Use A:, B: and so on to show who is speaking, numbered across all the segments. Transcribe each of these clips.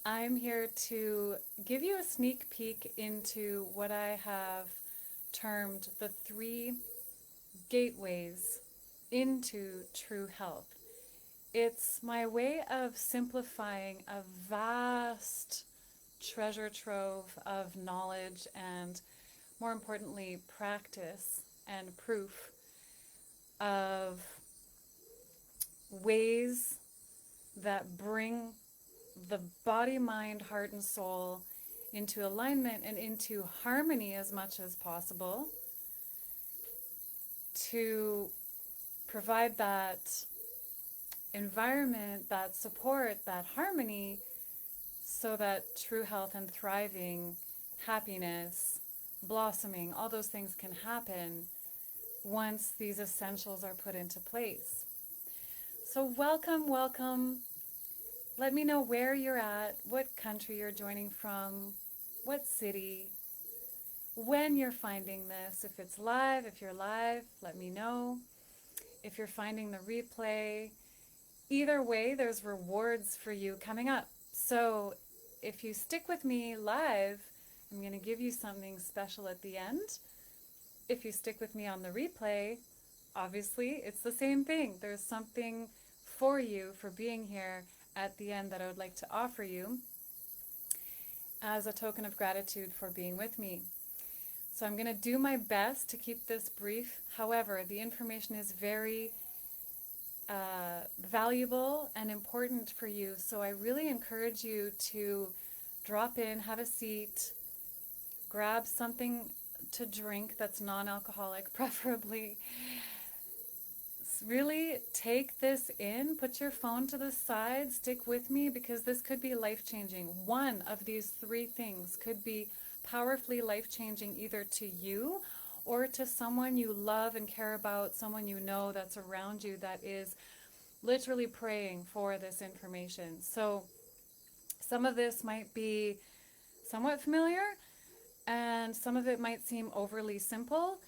A: I'm here to give you a sneak peek into what I have termed the three gateways into true health. It's my way of simplifying a vast treasure trove of knowledge and, more importantly, practice and proof of ways that bring the body, mind, heart, and soul into alignment and into harmony as much as possible to provide that environment, that support, that harmony, so that true health and thriving, happiness, blossoming, all those things can happen once these essentials are put into place. So welcome, welcome. Let me know where you're at, what country you're joining from, what city, when you're finding this. If it's live, if you're live, let me know. If you're finding the replay, either way, there's rewards for you coming up. So if you stick with me live, I'm going to give you something special at the end. If you stick with me on the replay, obviously it's the same thing. There's something for you for being here at the end that I would like to offer you as a token of gratitude for being with me. So I'm going to do my best to keep this brief. However, the information is very valuable and important for you. So I really encourage you to drop in, have a seat, grab something to drink that's non-alcoholic, preferably. Really take this in, put your phone to the side, stick with me, because this could be life-changing. One of these three things could be powerfully life-changing either to you or to someone you love and care about, someone you know that's around you that is literally praying for this information. So some of this might be somewhat familiar and some of it might seem overly simple,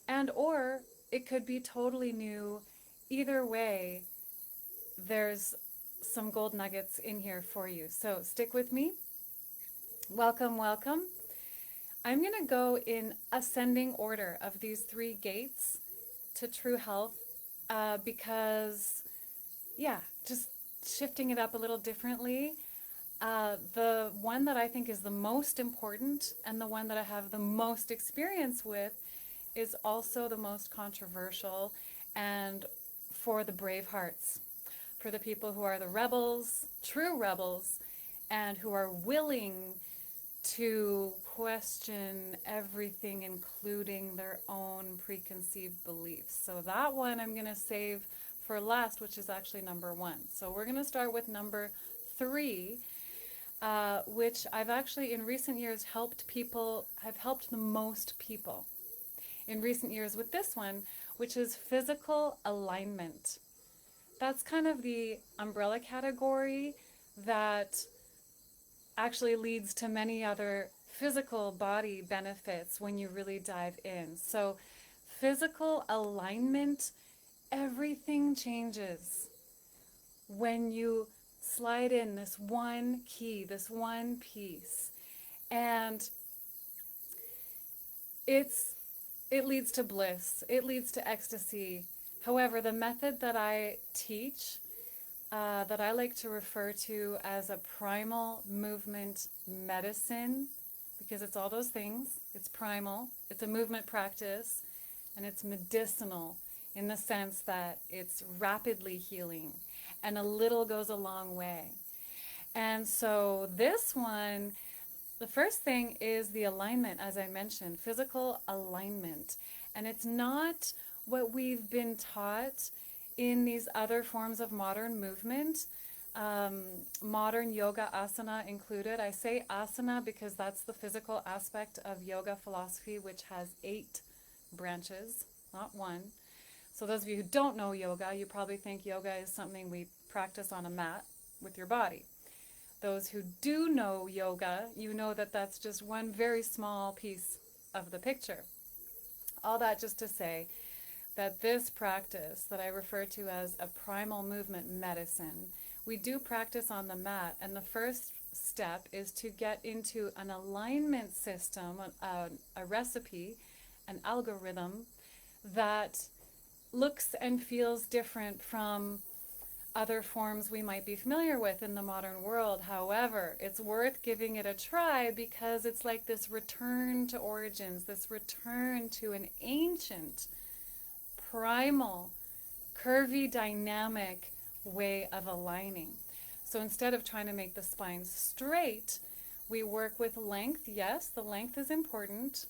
A: and or it could be totally new. Either way, there's some gold nuggets in here for you. So stick with me. Welcome, welcome. I'm going to go in ascending order of these three gates to true health because, just shifting it up a little differently. The one that I think is the most important and the one that I have the most experience with is also the most controversial, and for the brave hearts, for the people who are the rebels, true rebels, and who are willing to question everything, including their own preconceived beliefs. So that one I'm going to save for last, which is actually number one. So we're going to start with number three, which I've actually in recent years I've helped the most people in recent years with this one, which is physical alignment. That's kind of the umbrella category that actually leads to many other physical body benefits when you really dive in. So physical alignment, everything changes when you slide in this one key, this one piece. And it leads to bliss. It leads to ecstasy. However, the method that I teach, that I like to refer to as a primal movement medicine, because it's all those things. It's primal, it's a movement practice, and it's medicinal in the sense that it's rapidly healing, and a little goes a long way. And so this one, the first thing is the alignment, as I mentioned, physical alignment. And it's not what we've been taught in these other forms of modern movement, modern yoga asana included. I say asana because that's the physical aspect of yoga philosophy, which has 8 branches, not one. So those of you who don't know yoga, you probably think yoga is something we practice on a mat with your body. Those who do know yoga, you know that that's just one very small piece of the picture. All that just to say that this practice that I refer to as a primal movement medicine, we do practice on the mat, and the first step is to get into an alignment system, a recipe, an algorithm that looks and feels different from other forms we might be familiar with in the modern world. However, it's worth giving it a try because it's like this return to origins, this return to an ancient, primal, curvy, dynamic way of aligning. So instead of trying to make the spine straight, we work with length. Yes, the length is important.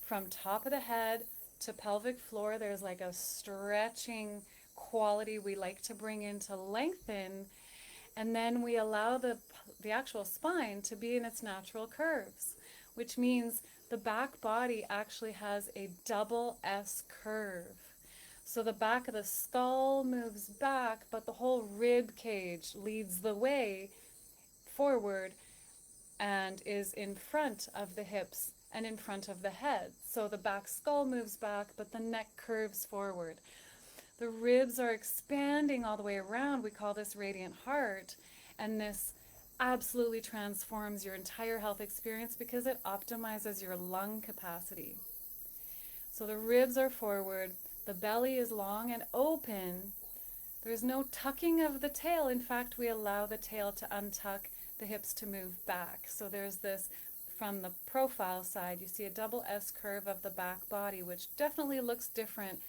A: From top of the head to pelvic floor, there's like a stretching quality we like to bring in to lengthen, and then we allow the actual spine to be in its natural curves, which means the back body actually has a double S curve. So the back of the skull moves back, but the whole rib cage leads the way forward and is in front of the hips and in front of the head. So the back skull moves back, but the neck curves forward. The ribs are expanding all the way around. We call this radiant heart, and this absolutely transforms your entire health experience because it optimizes your lung capacity. So the ribs are forward, the belly is long and open. There's no tucking of the tail. In fact, we allow the tail to untuck, the hips to move back. So there's this, from the profile side, you see a double S curve of the back body, which definitely looks different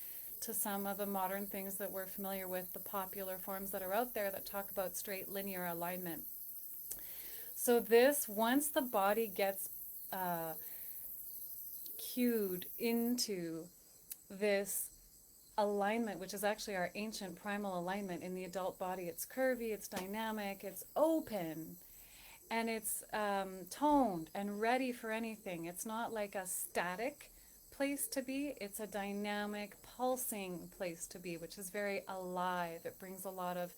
A: to some of the modern things that we're familiar with, the popular forms that are out there that talk about straight linear alignment. So this, once the body gets cued into this alignment, which is actually our ancient primal alignment in the adult body, it's curvy, it's dynamic, it's open, and it's toned and ready for anything. It's not like a static place to be, it's a dynamic, pulsing place to be, which is very alive. It brings a lot of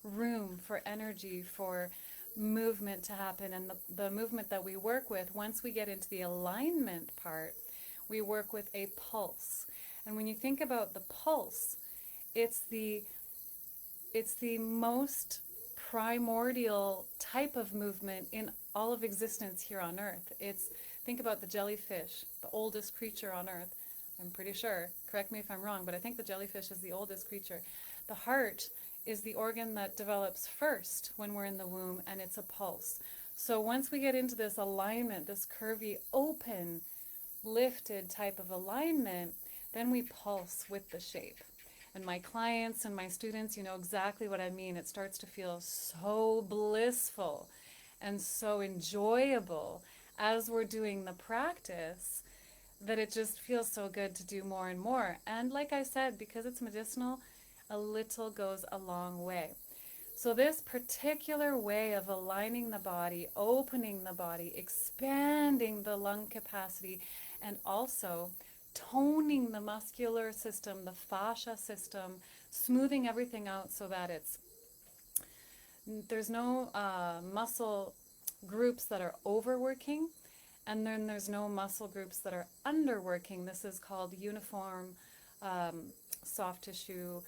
A: room for energy, for movement to happen. And the movement that we work with, once we get into the alignment part, we work with a pulse. And when you think about the pulse, it's the most primordial type of movement in all of existence here on Earth. Think about the jellyfish, the oldest creature on Earth. I'm pretty sure, correct me if I'm wrong, but I think the jellyfish is the oldest creature. The heart is the organ that develops first when we're in the womb, and it's a pulse. So once we get into this alignment, this curvy, open, lifted type of alignment, then we pulse with the shape. And my clients and my students, you know exactly what I mean. It starts to feel so blissful and so enjoyable as we're doing the practice that it just feels so good to do more and more. And like I said, because it's medicinal, a little goes a long way. So this particular way of aligning the body, opening the body, expanding the lung capacity, and also toning the muscular system, the fascia system, smoothing everything out so that there's no muscle groups that are overworking, and then there's no muscle groups that are underworking. This is called uniform soft tissue.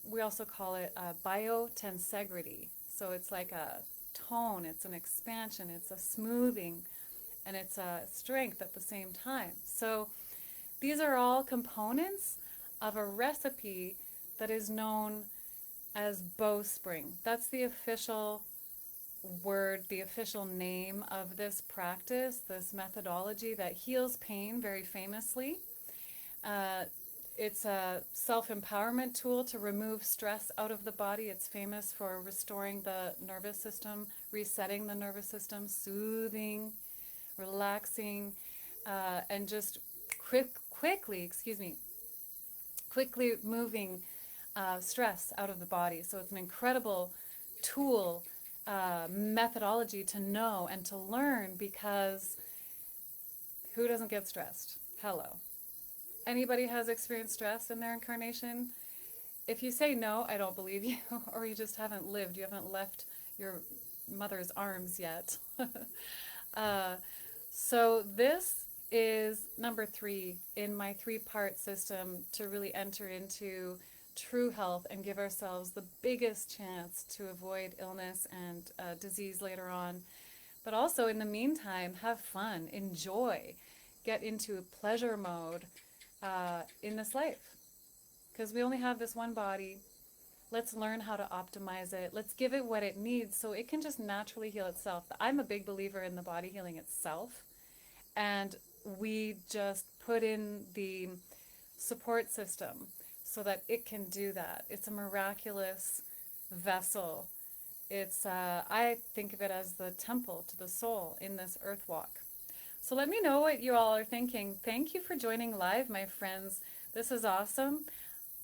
A: We also call it biotensegrity. So it's like a tone, it's an expansion, it's a smoothing, and it's a strength at the same time. So these are all components of a recipe that is known as bowspring. That's the official word, the official name of this practice, this methodology that heals pain very famously. It's a self-empowerment tool to remove stress out of the body. It's famous for restoring the nervous system, resetting the nervous system, soothing, relaxing, and just quickly moving stress out of the body. So it's an incredible tool, methodology to know and to learn, because who doesn't get stressed? Hello. Anybody has experienced stress in their incarnation? If you say no, I don't believe you, or you just haven't lived. You haven't left your mother's arms yet. So this is number 3 in my 3-part system to really enter into true health and give ourselves the biggest chance to avoid illness and disease later on. But also, in the meantime, have fun, enjoy, get into pleasure mode in this life. Because we only have this one body. Let's learn how to optimize it. Let's give it what it needs so it can just naturally heal itself. I'm a big believer in the body healing itself. And we just put in the support system so that it can do that. It's a miraculous vessel. It's I think of it as the temple to the soul in this earth walk. So let me know what you all are thinking. Thank you for joining live, my friends. This is awesome.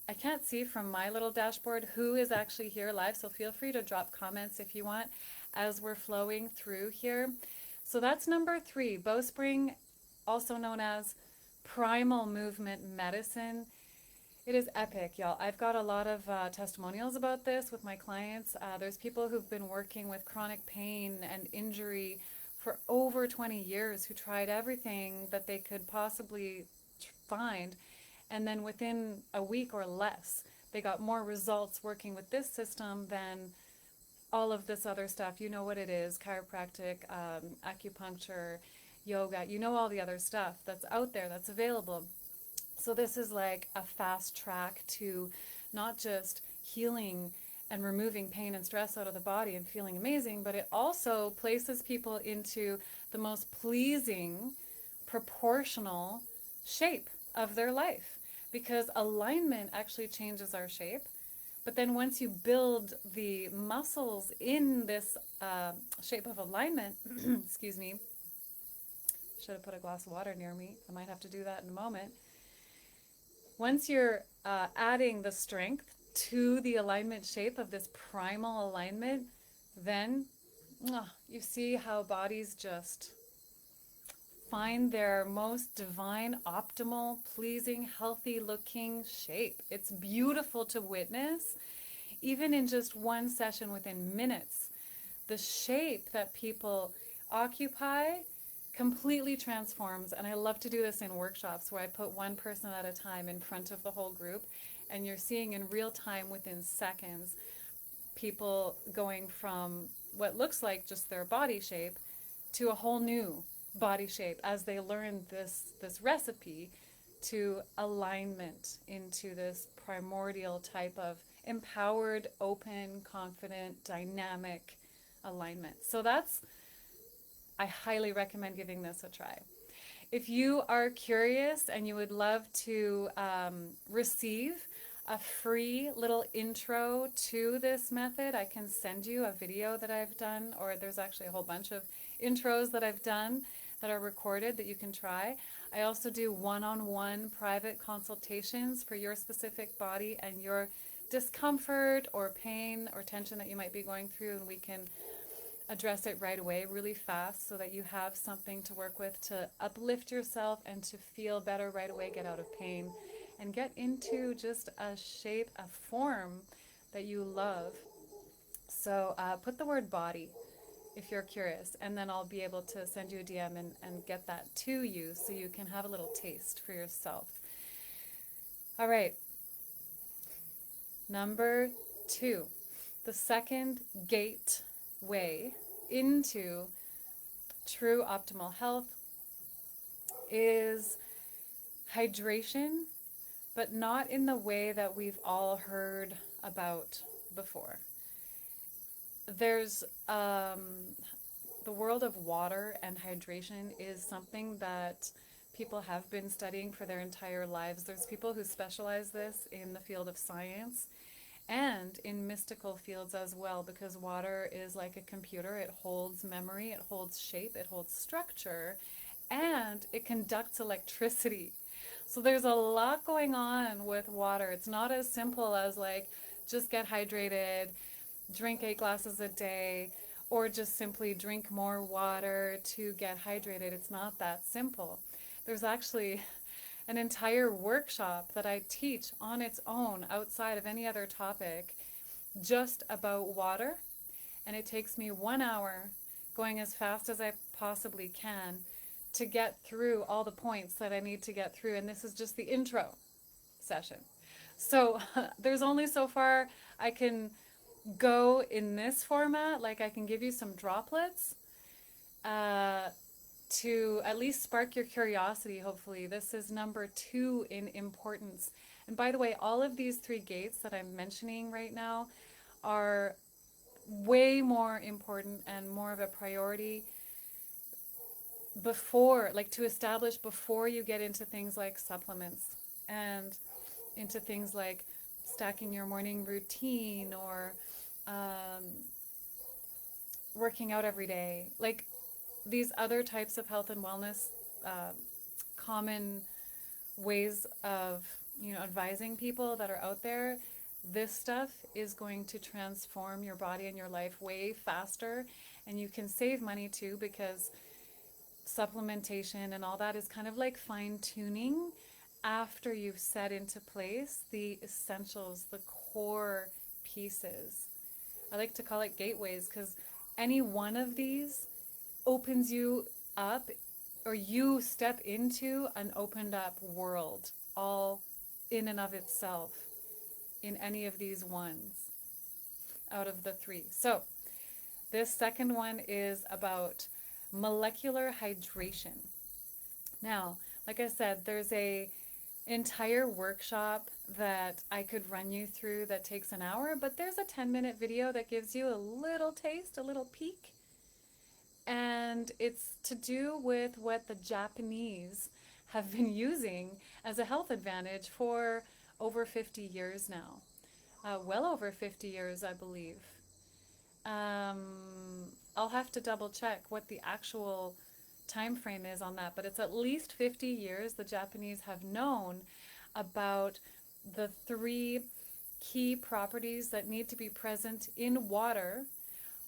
A: I can't see from my little dashboard who is actually here live, so feel free to drop comments if you want as we're flowing through here. So that's number 3, bowspring, also known as primal movement medicine. It is epic, y'all. I've got a lot of testimonials about this with my clients. There's people who've been working with chronic pain and injury for over 20 years who tried everything that they could possibly find. And then within a week or less, they got more results working with this system than all of this other stuff. You know what it is, chiropractic, acupuncture, yoga, you know all the other stuff that's out there, that's available. So this is like a fast track to not just healing and removing pain and stress out of the body and feeling amazing, but it also places people into the most pleasing, proportional shape of their life. Because alignment actually changes our shape. But then once you build the muscles in this shape of alignment, excuse me, should have put a glass of water near me. I might have to do that in a moment. Once you're adding the strength to the alignment shape of this primal alignment, then you see how bodies just find their most divine, optimal, pleasing, healthy looking shape. It's beautiful to witness, even in just one session within minutes. The shape that people occupy completely transforms, and I love to do this in workshops where I put one person at a time in front of the whole group, and you're seeing in real time within seconds people going from what looks like just their body shape to a whole new body shape as they learn this recipe to alignment into this primordial type of empowered, open, confident, dynamic alignment. So I highly recommend giving this a try. If you are curious and you would love to receive a free little intro to this method, I can send you a video that I've done, or there's actually a whole bunch of intros that I've done that are recorded that you can try. I also do one-on-one private consultations for your specific body and your discomfort or pain or tension that you might be going through, and we can address it right away really fast so that you have something to work with to uplift yourself and to feel better right away, get out of pain, and get into just a shape, a form that you love. So put the word body if you're curious, and then I'll be able to send you a DM and get that to you so you can have a little taste for yourself. All right. Number 2, the second gateway into true optimal health is hydration, but not in the way that we've all heard about before. There's the world of water and hydration is something that people have been studying for their entire lives. There's people who specialize this in the field of science and in mystical fields as well, because water is like a computer. It holds memory, it holds shape, it holds structure, and it conducts electricity. So there's a lot going on with water. It's not as simple as like just get hydrated, drink 8 glasses a day, or just simply drink more water to get hydrated. It's not that simple. There's actually an entire workshop that I teach on its own outside of any other topic just about water, and it takes me 1 hour going as fast as I possibly can to get through all the points that I need to get through, and this is just the intro session. So there's only so far I can go in this format. Like I can give you some droplets uh, to at least spark your curiosity, hopefully. This is number 2 in importance. And by the way, all of these 3 gates that I'm mentioning right now are way more important and more of a priority before, like to establish before you get into things like supplements and into things like stacking your morning routine or um, working out every day. Like these other types of health and wellness, uh, common ways of advising people that are out there, this stuff is going to transform your body and your life way faster, and you can save money too, because supplementation and all that is kind of like fine tuning after you've set into place the essentials, the core pieces. I like to call it gateways, because any one of these opens you up, or you step into an opened up world all in and of itself in any of these ones out of the 3. So this second one is about molecular hydration. Now, like I said, there's a entire workshop that I could run you through that takes an hour, but there's a 10-minute video that gives you a little taste, a little peek, and it's to do with what the Japanese have been using as a health advantage for over 50 years now. Well over 50 years, I believe. I'll have to double check what the actual time frame is on that, but it's at least 50 years the Japanese have known about the 3 key properties that need to be present in water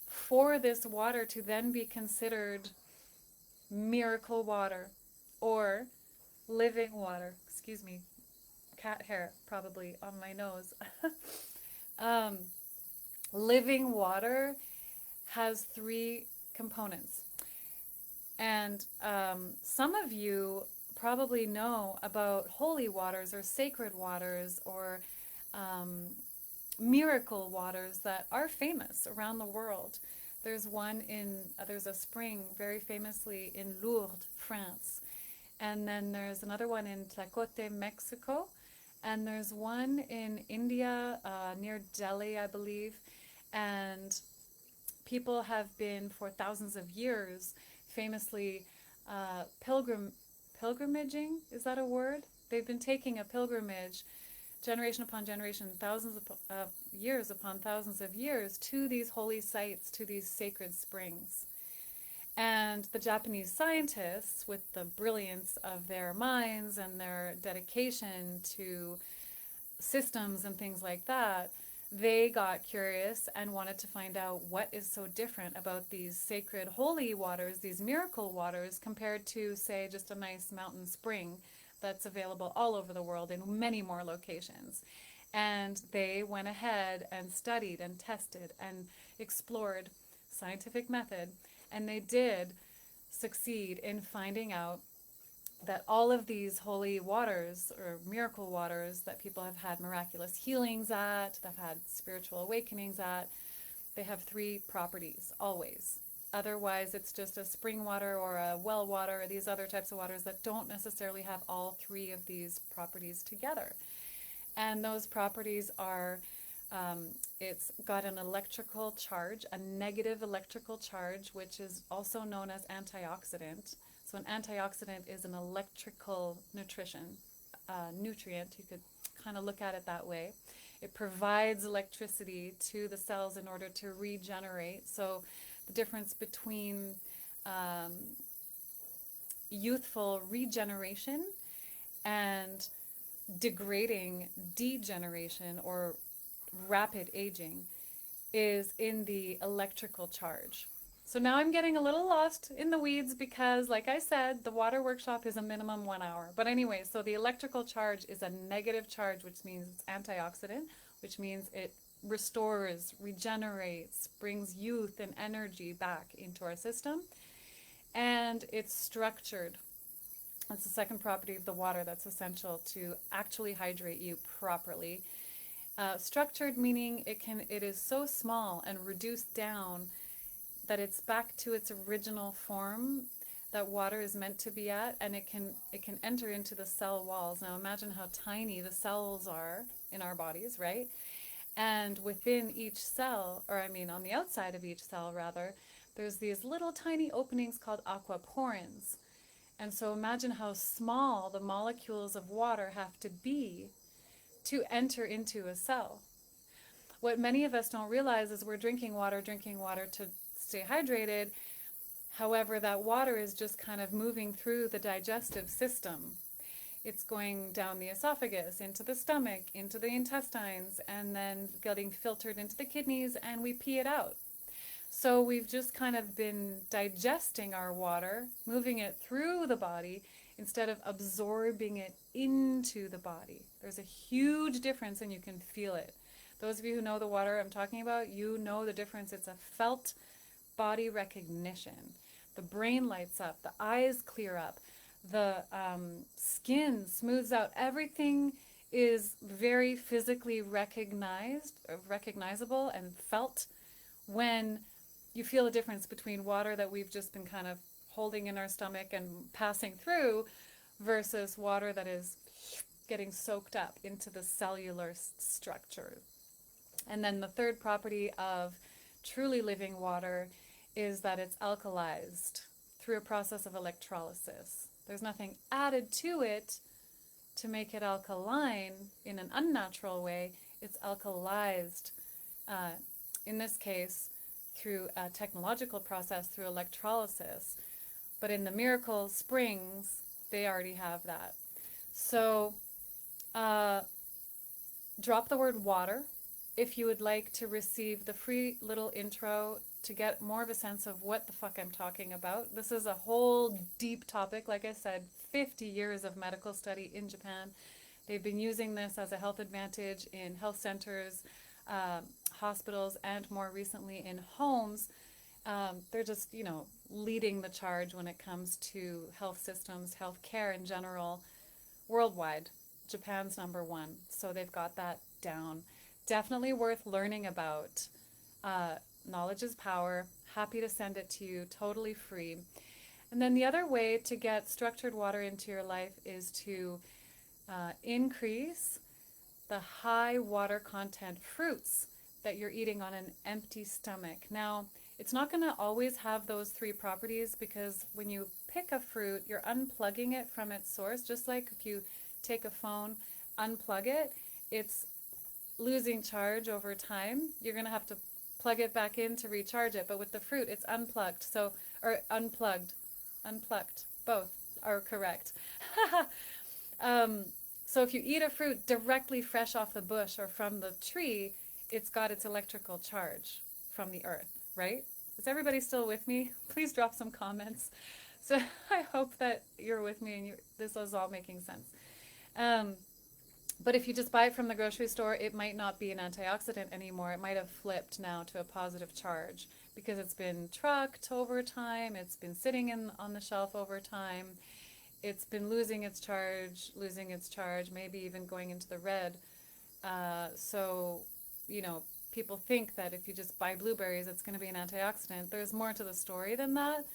A: for this water to then be considered miracle water or living water. Excuse me, cat hair probably on my nose. um, Living water has 3 components. And some of you probably know about holy waters or sacred waters or um, miracle waters that are famous around the world. There's a spring very famously in Lourdes, France. And then there's another one in Tlacote, Mexico. And there's one in India, near Delhi, I believe. And people have been for thousands of years famously pilgrimaging. Is that a word? They've been taking a pilgrimage generation upon generation, thousands of years upon thousands of years, to these holy sites, to these sacred springs. And the Japanese scientists, with the brilliance of their minds and their dedication to systems and things like that, they got curious and wanted to find out what is so different about these sacred holy waters, these miracle waters, compared to, say, just a nice mountain spring that's available all over the world in many more locations. And they went ahead and studied and tested and explored scientific method, and they did succeed in finding out that all of these holy waters or miracle waters that people have had miraculous healings at, that have had spiritual awakenings at, they have 3 properties always. Otherwise, it's just a spring water or a well water or these other types of waters that don't necessarily have all 3 of these properties together. And those properties are, it's got an electrical charge, a negative electrical charge, which is also known as antioxidant. So an antioxidant is an electrical nutrition, nutrient. You could kind of look at it that way. It provides electricity to the cells in order to regenerate. So the difference between youthful regeneration and degrading degeneration or rapid aging is in the electrical charge. So now I'm getting a little lost in the weeds because, like I said, the water workshop is a minimum 1 hour. But anyway, so the electrical charge is a negative charge, which means it's antioxidant, which means it restores, regenerates, brings youth and energy back into our system. And it's structured. That's the second property of the water that's essential to actually hydrate you properly. Structured meaning it is so small and reduced down that it's back to its original form that water is meant to be at, and it can enter into the cell walls. Now imagine how tiny the cells are in our bodies, right? And within each cell, or I mean on the outside of each cell rather, there's these little tiny openings called aquaporins. And so imagine how small the molecules of water have to be to enter into a cell. What many of us don't realize is we're drinking water to stay hydrated. However, that water is just kind of moving through the digestive system. It's going down the esophagus, into the stomach, into the intestines, and then getting filtered into the kidneys, and we pee it out. So we've just kind of been digesting our water, moving it through the body, instead of absorbing it into the body. There's a huge difference, and you can feel it. Those of you who know the water I'm talking about, you know the difference. It's a felt body recognition. The brain lights up, the eyes clear up, the skin smooths out. Everything is very physically recognizable and felt when you feel a difference between water that we've just been kind of holding in our stomach and passing through versus water that is getting soaked up into the cellular structure. And then the third property of truly living water is that it's alkalized through a process of electrolysis. There's nothing added to it to make it alkaline in an unnatural way. It's alkalized, in this case, through a technological process, through electrolysis. But in the miracle springs, they already have that. So drop the word water if you would like to receive the free little intro to get more of a sense of what the fuck I'm talking about. This is a whole deep topic. Like I said, 50 years of medical study in Japan. They've been using this as a health advantage in health centers, hospitals, and more recently in homes. They're just, leading the charge when it comes to health systems, health care in general, worldwide. Japan's number one. So they've got that down. Definitely worth learning about. Knowledge is power. Happy to send it to you, totally free. And then the other way to get structured water into your life is to increase the high water content fruits that you're eating on an empty stomach. Now, it's not going to always have those three properties, because when you pick a fruit, you're unplugging it from its source. Just like if you take a phone, unplug it, it's losing charge over time. You're going to have to plug it back in to recharge it. But with the fruit, it's unplugged. Or unplugged. Unplugged. Both are correct. So if you eat a fruit directly fresh off the bush or from the tree, it's got its electrical charge from the earth, right? Is everybody still with me? Please drop some comments. So I hope that you're with me and this is all making sense. But if you just buy it from the grocery store, it might not be an antioxidant anymore. It might have flipped now to a positive charge because it's been trucked over time. It's been sitting on the shelf over time. It's been losing its charge, maybe even going into the red. So, people think that if you just buy blueberries, it's going to be an antioxidant. There's more to the story than that.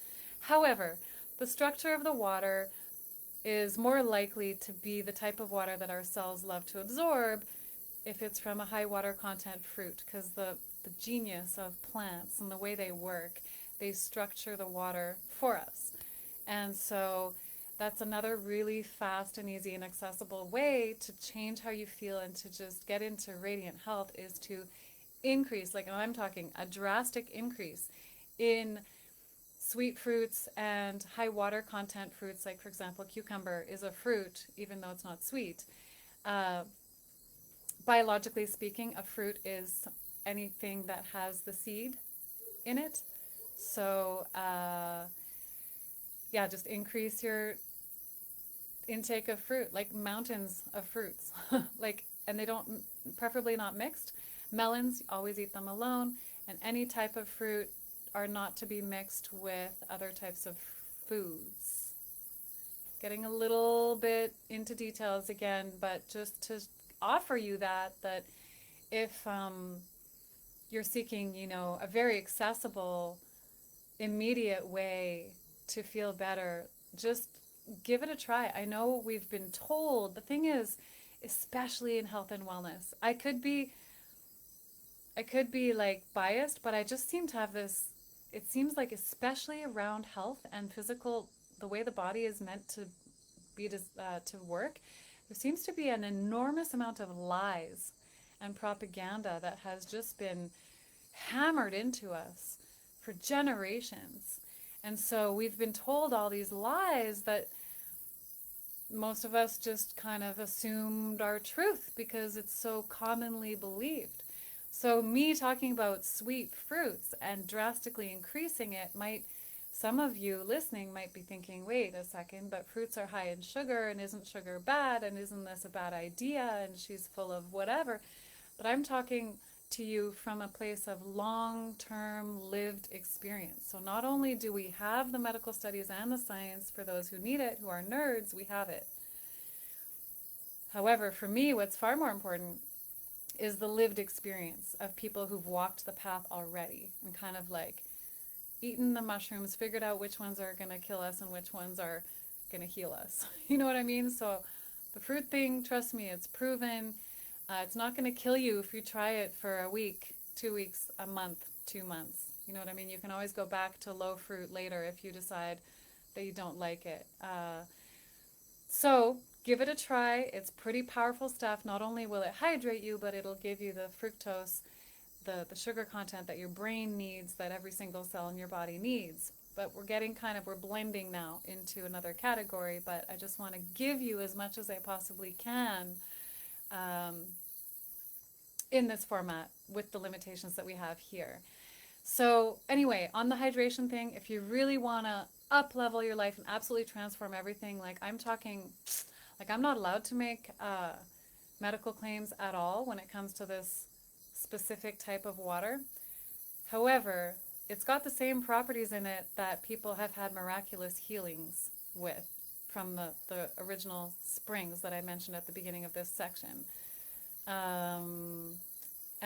A: However, the structure of the water is more likely to be the type of water that our cells love to absorb if it's from a high water content fruit, because the genius of plants and the way they work, they structure the water for us. And so that's another really fast and easy and accessible way to change how you feel and to just get into radiant health, is to increase, like I'm talking a drastic increase in sweet fruits and high water content fruits. Like, for example, cucumber is a fruit, even though it's not sweet. Biologically speaking, a fruit is anything that has the seed in it. So, just increase your intake of fruit, like mountains of fruits. And they don't, preferably not mixed. Melons, always eat them alone. And any type of fruit are not to be mixed with other types of foods. getting a little bit into details again, but just to offer you that if you're seeking, a very accessible, immediate way to feel better, just give it a try. I know we've been told, the thing is, especially in health and wellness, I could be like biased, but I just seem to have this, it seems like especially around health and physical, the way the body is meant to be to work, there seems to be an enormous amount of lies and propaganda that has just been hammered into us for generations. And so we've been told all these lies that most of us just kind of assumed are truth because it's so commonly believed. So me talking about sweet fruits and drastically increasing it might, some of you listening might be thinking, wait a second, but fruits are high in sugar, and isn't sugar bad, and isn't this a bad idea, and she's full of whatever. But I'm talking to you from a place of long-term lived experience. So not only do we have the medical studies and the science for those who need it, who are nerds, we have it. However, for me, what's far more important is the lived experience of people who've walked the path already and kind of like eaten the mushrooms, figured out which ones are going to kill us and which ones are going to heal us. You know what I mean? So the fruit thing, trust me, it's proven. It's not going to kill you if you try it for a week, 2 weeks, a month, 2 months. You know what I mean? You can always go back to low fruit later if you decide that you don't like it. So give it a try. It's pretty powerful stuff. Not only will it hydrate you, but it'll give you the fructose, the sugar content that your brain needs, that every single cell in your body needs. But we're blending now into another category, but I just want to give you as much as I possibly can in this format with the limitations that we have here. So anyway, on the hydration thing, if you really want to up level your life and absolutely transform everything, like I'm not allowed to make medical claims at all when it comes to this specific type of water. However, it's got the same properties in it that people have had miraculous healings with from the original springs that I mentioned at the beginning of this section. And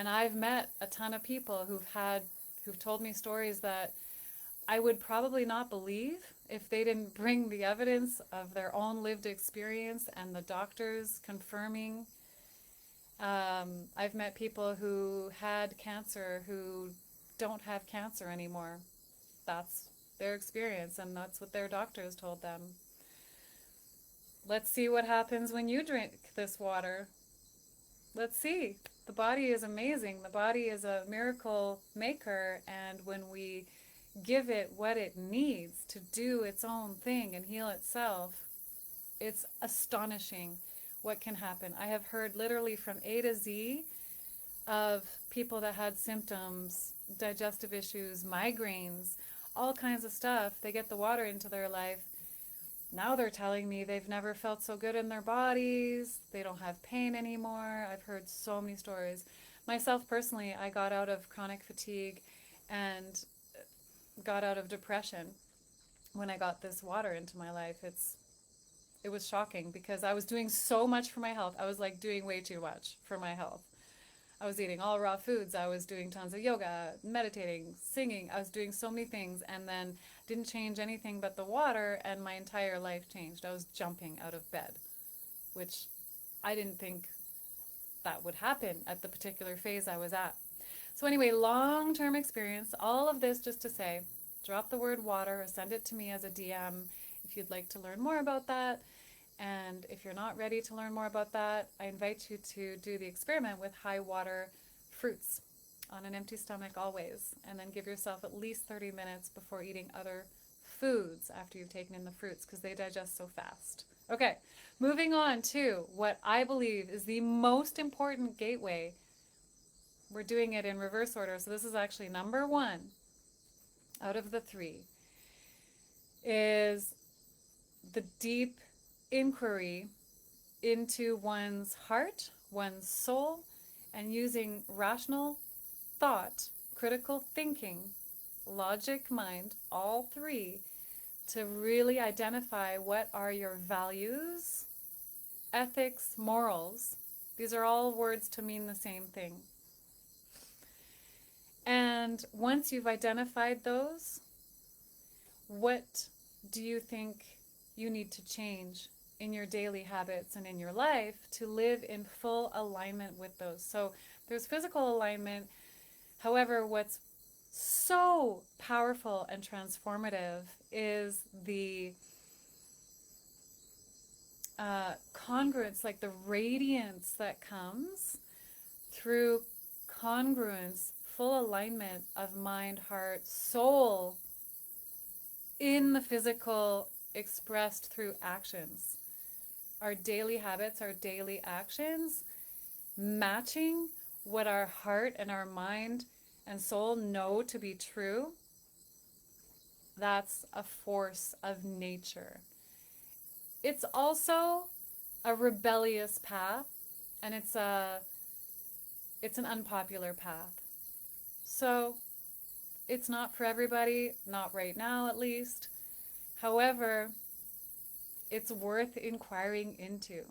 A: I've met a ton of people who've told me stories that I would probably not believe if they didn't bring the evidence of their own lived experience and the doctors confirming. I've met people who had cancer who don't have cancer anymore. That's their experience, and that's what their doctors told them. Let's see what happens when you drink this water. Let's see. The body is amazing. The body is a miracle maker, and when we give it what it needs to do its own thing and heal itself, it's astonishing what can happen. I have heard literally from A to Z of people that had symptoms, digestive issues, migraines, all kinds of stuff. They get the water into their life. Now they're telling me they've never felt so good in their bodies. They don't have pain anymore. I've heard so many stories. Myself personally, I got out of chronic fatigue and got out of depression when I got this water into my life. It was shocking because I was doing so much for my health. I was like doing way too much for my health. I was eating all raw foods. I was doing tons of yoga, meditating, singing. I was doing so many things, and then didn't change anything but the water, and my entire life changed. I was jumping out of bed, which I didn't think that would happen at the particular phase I was at. So anyway, long-term experience, all of this just to say, drop the word water or send it to me as a DM if you'd like to learn more about that. And if you're not ready to learn more about that, I invite you to do the experiment with high water fruits on an empty stomach always, and then give yourself at least 30 minutes before eating other foods after you've taken in the fruits, because they digest so fast. Okay, moving on to what I believe is the most important gateway. We're doing it in reverse order, so this is actually number 1 out of the 3, is the deep inquiry into one's heart, one's soul, and using rational thought, critical thinking, logic, mind, all 3, to really identify what are your values, ethics, morals. These are all words to mean the same thing. And once you've identified those, what do you think you need to change in your daily habits and in your life to live in full alignment with those? So there's physical alignment. However, what's so powerful and transformative is the congruence, like the radiance that comes through congruence, full alignment of mind, heart, soul in the physical, expressed through actions. Our daily habits, our daily actions, matching what our heart and our mind and soul know to be true, that's a force of nature. It's also a rebellious path, and it's an unpopular path. So it's not for everybody, not right now at least. However, it's worth inquiring into.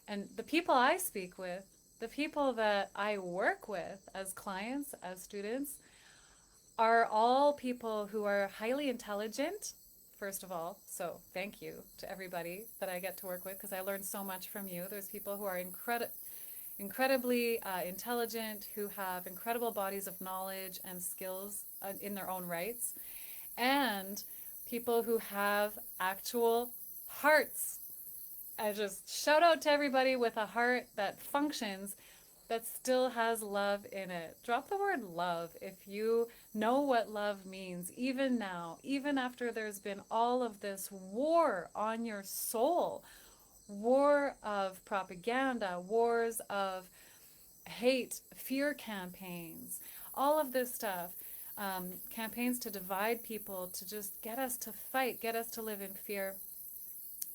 A: And the people I speak with, the people that I work with as clients, as students, are all people who are highly intelligent, first of all. So thank you to everybody that I get to work with, because I learn so much from you. There's people who are incredibly intelligent, who have incredible bodies of knowledge and skills in their own rights, and people who have actual hearts. I just shout out to everybody with a heart that functions, that still has love in it. Drop the word love if you know what love means, even now, even after there's been all of this war on your soul, war of propaganda, wars of hate, fear campaigns, all of this stuff, campaigns to divide people, to just get us to fight, get us to live in fear,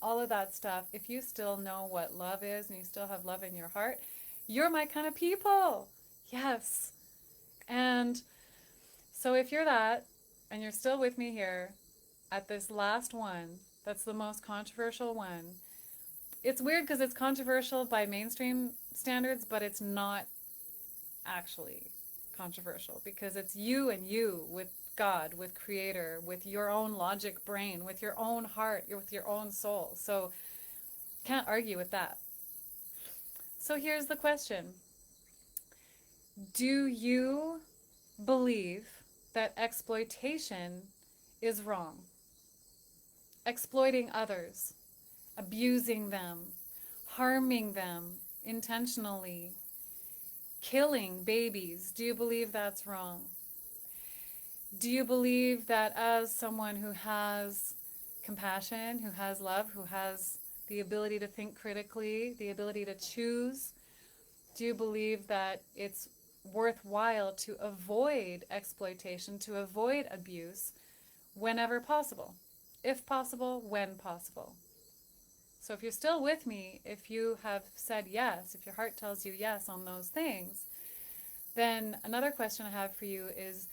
A: all of that stuff. If you still know what love is and you still have love in your heart, you're my kind of people. Yes. And so if you're that, and you're still with me here at this last one, that's the most controversial one. It's weird because it's controversial by mainstream standards, but it's not actually controversial, because it's you and you with God, with Creator, with your own logic brain, with your own heart, with your own soul. So can't argue with that. So here's the question. Do you believe that exploitation is wrong? Exploiting others, abusing them, harming them intentionally, killing babies, do you believe that's wrong? Do you believe that as someone who has compassion, who has love, who has the ability to think critically, the ability to choose, do you believe that it's worthwhile to avoid exploitation, to avoid abuse whenever possible? If possible, when possible? So if you're still with me, if you have said yes, if your heart tells you yes on those things, then another question I have for you is,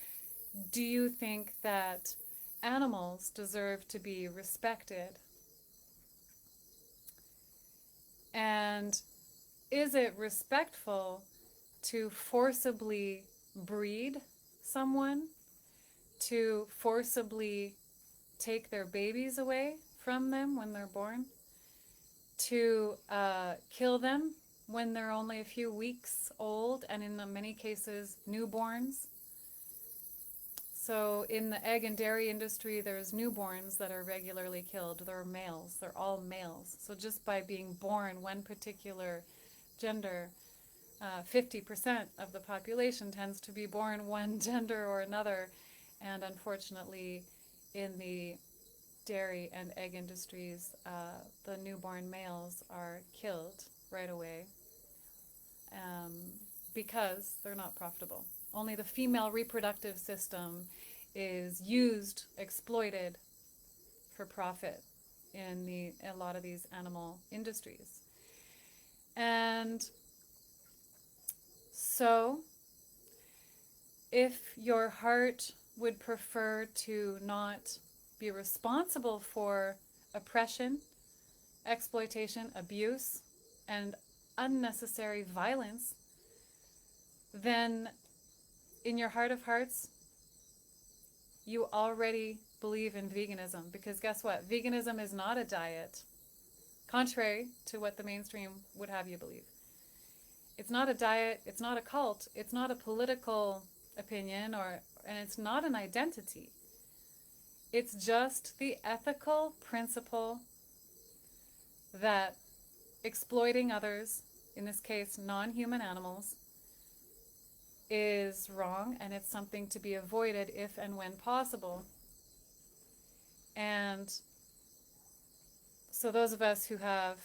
A: do you think that animals deserve to be respected? And is it respectful to forcibly breed someone, to forcibly take their babies away from them when they're born, to kill them when they're only a few weeks old, and in many cases newborns? So in the egg and dairy industry, there's newborns that are regularly killed. They're males. They're all males. So just by being born one particular gender, 50% of the population tends to be born one gender or another. And unfortunately, in the dairy and egg industries, the newborn males are killed right away because they're not profitable. Only the female reproductive system is used, exploited for profit in a lot of these animal industries. And so if your heart would prefer to not be responsible for oppression, exploitation, abuse, and unnecessary violence, then in your heart of hearts, you already believe in veganism. Because guess what? Veganism is not a diet, contrary to what the mainstream would have you believe. It's not a diet, it's not a cult, it's not a political opinion, and it's not an identity. It's just the ethical principle that exploiting others, in this case non-human animals, is wrong, and it's something to be avoided if and when possible. And so those of us who have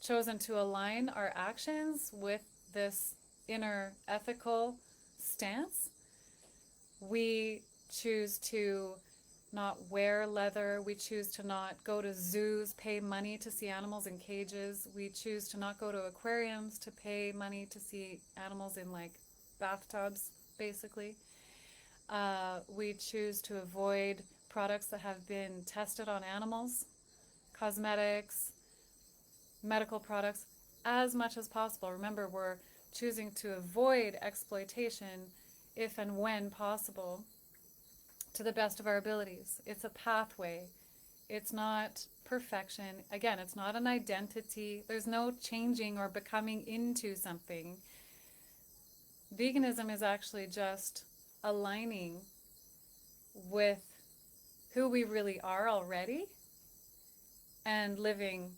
A: chosen to align our actions with this inner ethical stance, we choose to not wear leather, we choose to not go to zoos, pay money to see animals in cages, we choose to not go to aquariums to pay money to see animals in like bathtubs, basically. We choose to avoid products that have been tested on animals, cosmetics, medical products, as much as possible. Remember, we're choosing to avoid exploitation if and when possible to the best of our abilities. It's a pathway. It's not perfection. Again, it's not an identity. There's no changing or becoming into something. Veganism is actually just aligning with who we really are already and living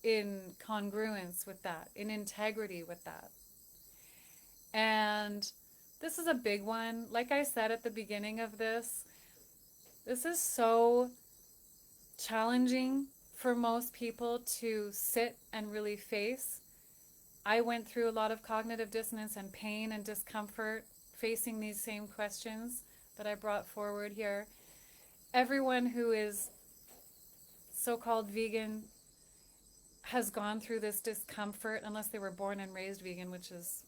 A: in congruence with that, in integrity with that. And this is a big one. Like I said at the beginning of this is so challenging for most people to sit and really face. I went through a lot of cognitive dissonance and pain and discomfort facing these same questions that I brought forward here. Everyone who is so-called vegan has gone through this discomfort, unless they were born and raised vegan, which is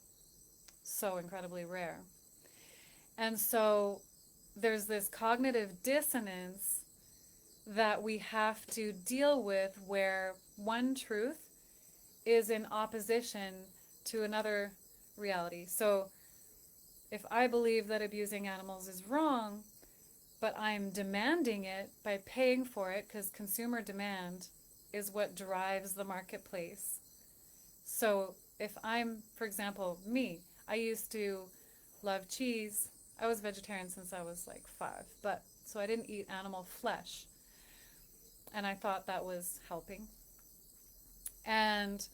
A: so incredibly rare. And so there's this cognitive dissonance that we have to deal with, where one truth is in opposition to another reality. So if I believe that abusing animals is wrong, but I'm demanding it by paying for it, because consumer demand is what drives the marketplace. So if I'm, for example, me, I used to love cheese. I was vegetarian since I was like 5, but so I didn't eat animal flesh. And I thought that was helping. And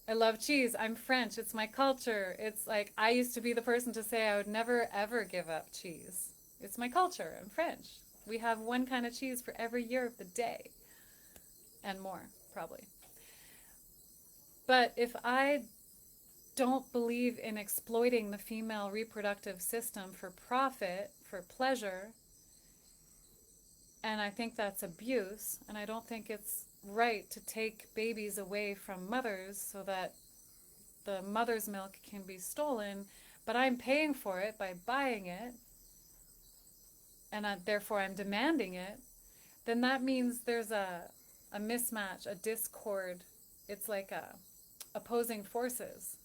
A: I love cheese. I'm French. It's my culture. It's like I used to be the person to say I would never ever give up cheese. It's my culture. I'm French. We have one kind of cheese for every year of the day. And more, probably. But if I don't believe in exploiting the female reproductive system for profit, for pleasure, and I think that's abuse, and I don't think it's right to take babies away from mothers so that the mother's milk can be stolen, but I'm paying for it by buying it, and therefore I'm demanding it, then that means there's a mismatch, a discord. It's like opposing forces.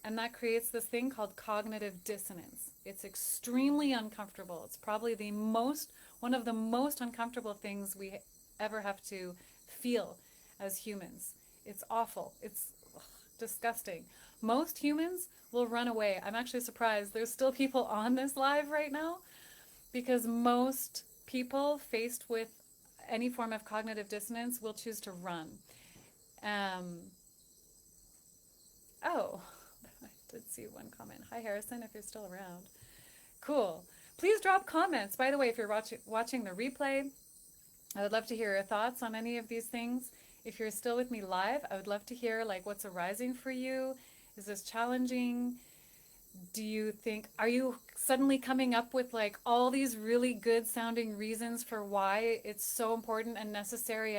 A: And that creates this thing called cognitive dissonance. It's extremely uncomfortable. It's probably one of the most uncomfortable things we ever have to feel as humans. It's awful. It's disgusting. Most humans will run away. I'm actually surprised there's still people on this live right now, because most people faced with any form of cognitive dissonance will choose to run. Oh, I did see one comment. Hi, Harrison, if you're still around. Cool. Please drop comments. By the way, if you're watching the replay, I would love to hear your thoughts on any of these things. If you're still with me live, I would love to hear like what's arising for you. Is this challenging? Do you think, are you suddenly coming up with like all these really good sounding reasons for why it's so important and necessary,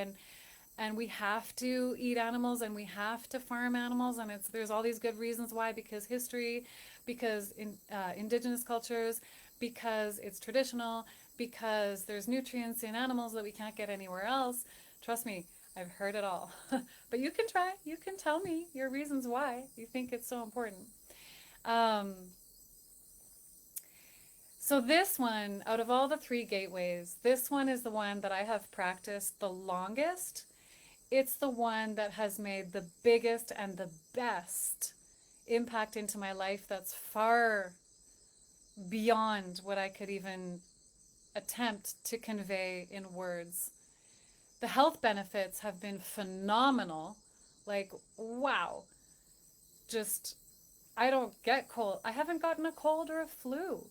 A: and we have to eat animals and we have to farm animals, and there's all these good reasons why, because history, because indigenous cultures, because it's traditional, because there's nutrients in animals that we can't get anywhere else. Trust me, I've heard it all. But you can try. You can tell me your reasons why you think it's so important. Um, so this one, out of all the three gateways, this one is the one that I have practiced the longest. It's the one that has made the biggest and the best impact into my life that's far beyond what I could even attempt to convey in words. The health benefits have been phenomenal. Like, wow. Just, I don't get cold. I haven't gotten a cold or a flu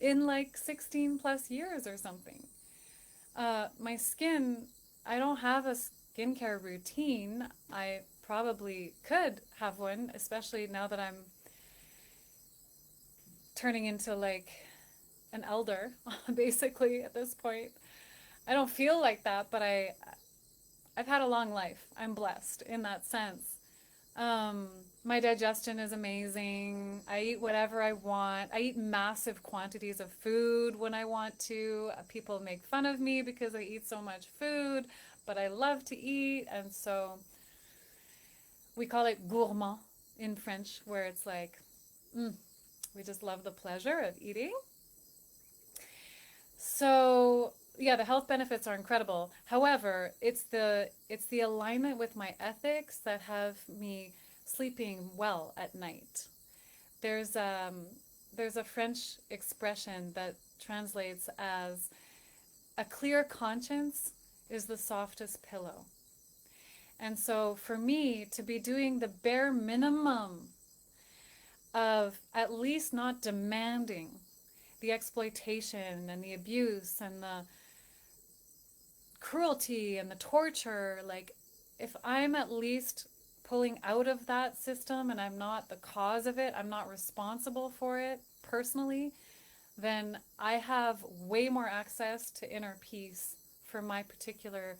A: in like 16 plus years or something. My skin, I don't have a skincare routine. I probably could have one, especially now that I'm turning into like an elder, basically at this point. I don't feel like that, but I've had a long life. I'm blessed in that sense. My digestion is amazing. I eat whatever I want. I eat massive quantities of food when I want to. People make fun of me because I eat so much food, but I love to eat, and so we call it gourmand in French, where it's like, we just love the pleasure of eating. So yeah, the health benefits are incredible. However, it's the alignment with my ethics that have me sleeping well at night. There's there's a French expression that translates as a clear conscience is the softest pillow. And so for me to be doing the bare minimum of at least not demanding the exploitation and the abuse and the cruelty and the torture, like if I'm at least pulling out of that system and I'm not the cause of it, I'm not responsible for it personally, then I have way more access to inner peace for my particular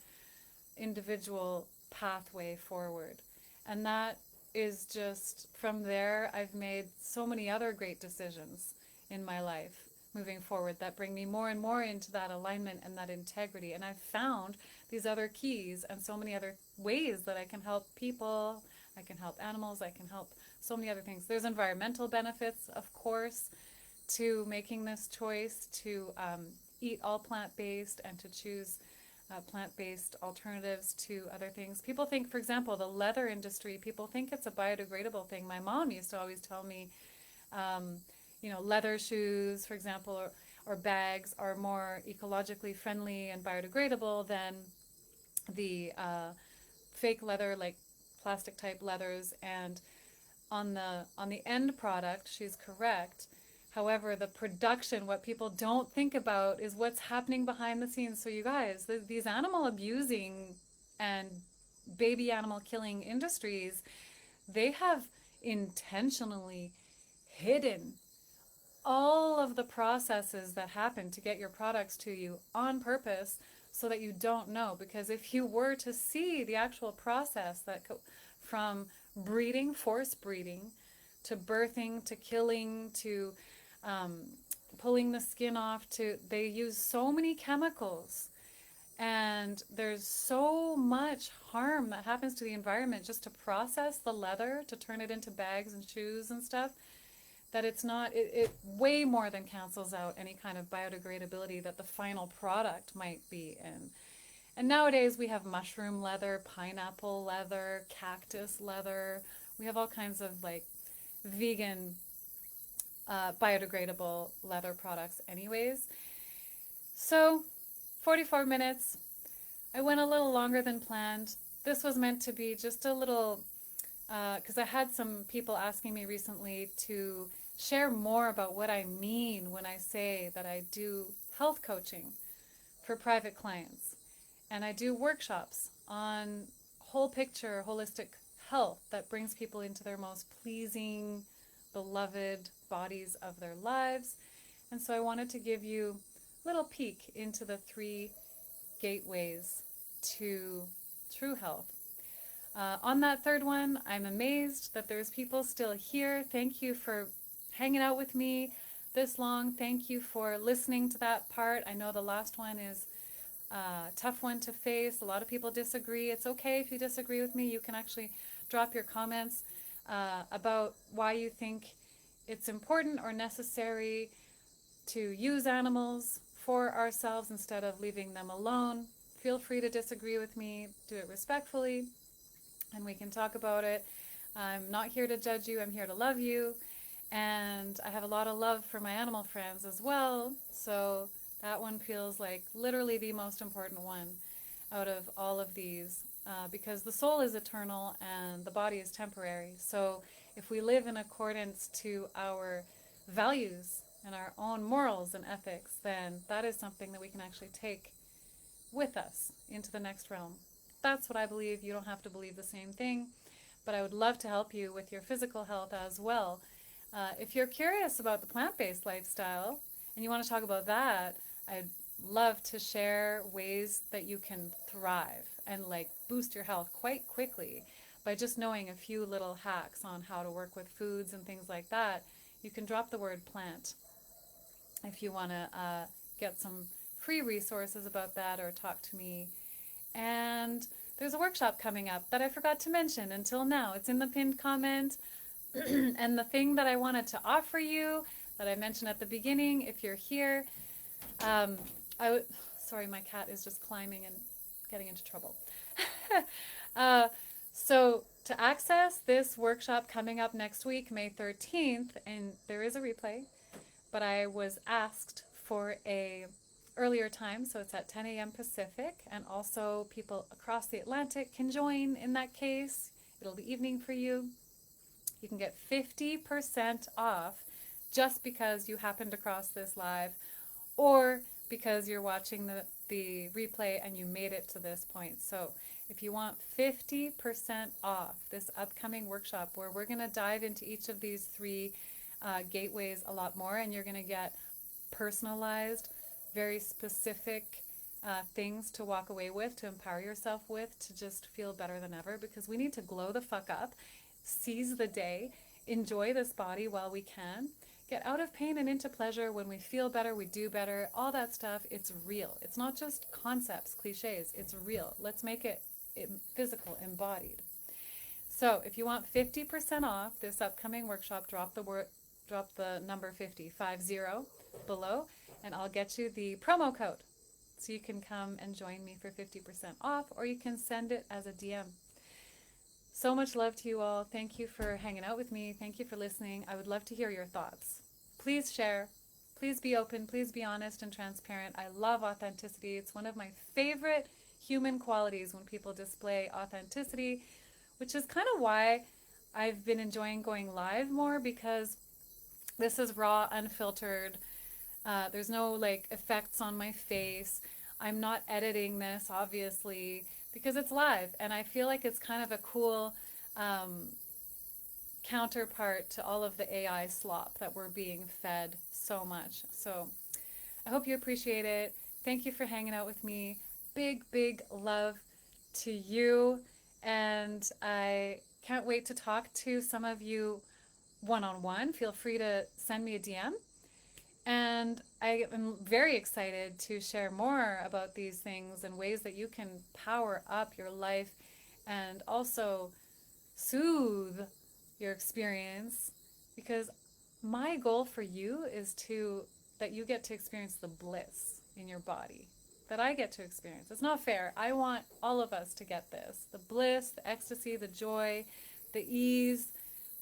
A: individual pathway forward. And that is just from there, I've made so many other great decisions in my life moving forward that bring me more and more into that alignment and that integrity. And I've found these other keys and so many other ways that I can help people, I can help animals, I can help so many other things. There's environmental benefits, of course, to making this choice to eat all plant-based and to choose plant-based alternatives to other things. People think, for example, the leather industry, people think it's a biodegradable thing. My mom used to always tell me, leather shoes, for example, or bags are more ecologically friendly and biodegradable than the fake leather, like plastic type leathers. And on the end product, she's correct. However, the production, what people don't think about is what's happening behind the scenes. So you guys, these animal abusing and baby animal killing industries, they have intentionally hidden all of the processes that happen to get your products to you on purpose so that you don't know. Because if you were to see the actual process from breeding, force breeding, to birthing, to killing, to pulling the skin off, they use so many chemicals. And there's so much harm that happens to the environment just to process the leather, to turn it into bags and shoes and stuff, that it way more than cancels out any kind of biodegradability that the final product might be in. And nowadays we have mushroom leather, pineapple leather, cactus leather. We have all kinds of like vegan biodegradable leather products anyways. So 44 minutes. I went a little longer than planned. This was meant to be just a little, because I had some people asking me recently to share more about what I mean when I say that I do health coaching for private clients. And I do workshops on whole picture, holistic health that brings people into their most pleasing, beloved bodies of their lives. And so I wanted to give you a little peek into the three gateways to true health. On that third one, I'm amazed that there's people still here. Thank you for hanging out with me. this long. Thank you for listening to that part. I know the last one is a tough one to face. A lot of people disagree. It's okay if you disagree with me. You can actually drop your comments about why you think it's important or necessary to use animals for ourselves instead of leaving them alone. Feel free to disagree with me. Do it respectfully, and we can talk about it. I'm not here to judge you. I'm here to love you. And I have a lot of love for my animal friends as well. So that one feels like literally the most important one out of all of these, because the soul is eternal and the body is temporary. So if we live in accordance to our values and our own morals and ethics, then that is something that we can actually take with us into the next realm. That's what I believe. You don't have to believe the same thing, but I would love to help you with your physical health as well. If you're curious about the plant-based lifestyle and you want to talk about that, I'd love to share ways that you can thrive and like boost your health quite quickly by just knowing a few little hacks on how to work with foods and things like that. You can drop the word plant if you want to get some free resources about that or talk to me. And there's a workshop coming up that I forgot to mention until now. It's in the pinned comment. And the thing that I wanted to offer you that I mentioned at the beginning, if you're here, sorry, my cat is just climbing and getting into trouble. So to access this workshop coming up next week, May 13th, and there is a replay, but I was asked for a earlier time, so it's at 10 a.m. Pacific, and also people across the Atlantic can join in that case. It'll be evening for you. You can get 50% off just because you happened across this live or because you're watching the replay and you made it to this point. So if you want 50% off this upcoming workshop where we're going to dive into each of these three gateways a lot more, and you're going to get personalized, very specific things to walk away with, to empower yourself with, to just feel better than ever, because we need to glow the fuck up, seize the day, enjoy this body while we can, get out of pain and into pleasure. When we feel better, we do better, all that stuff. It's real. It's not just concepts, cliches. It's real. Let's make it physical, embodied. So if you want 50% off this upcoming workshop, drop the number 50 below, and I'll get you the promo code. So you can come and join me for 50% off, or you can send it as a DM. So much love to you all. Thank you for hanging out with me. Thank you for listening. I would love to hear your thoughts. Please share. Please be open. Please be honest and transparent. I love authenticity. It's one of my favorite human qualities when people display authenticity, which is kind of why I've been enjoying going live more, because this is raw, unfiltered. There's no like effects on my face. I'm not editing this, obviously, because it's live, and I feel like it's kind of a cool counterpart to all of the AI slop that we're being fed so much. So I hope you appreciate it. Thank you for hanging out with me. Big, big love to you, and I can't wait to talk to some of you one-on-one. Feel free to send me a DM. And I am very excited to share more about these things and ways that you can power up your life and also soothe your experience, because my goal for you is that you get to experience the bliss in your body that I get to experience. It's not fair. I want all of us to get this. The bliss, the ecstasy, the joy, the ease,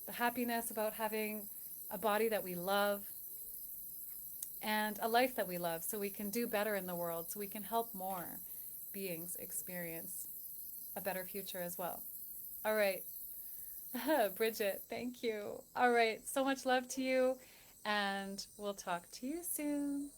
A: the happiness about having a body that we love, and a life that we love, so we can do better in the world, so we can help more beings experience a better future as well. All right. Bridget, thank you. All right. So much love to you, and we'll talk to you soon.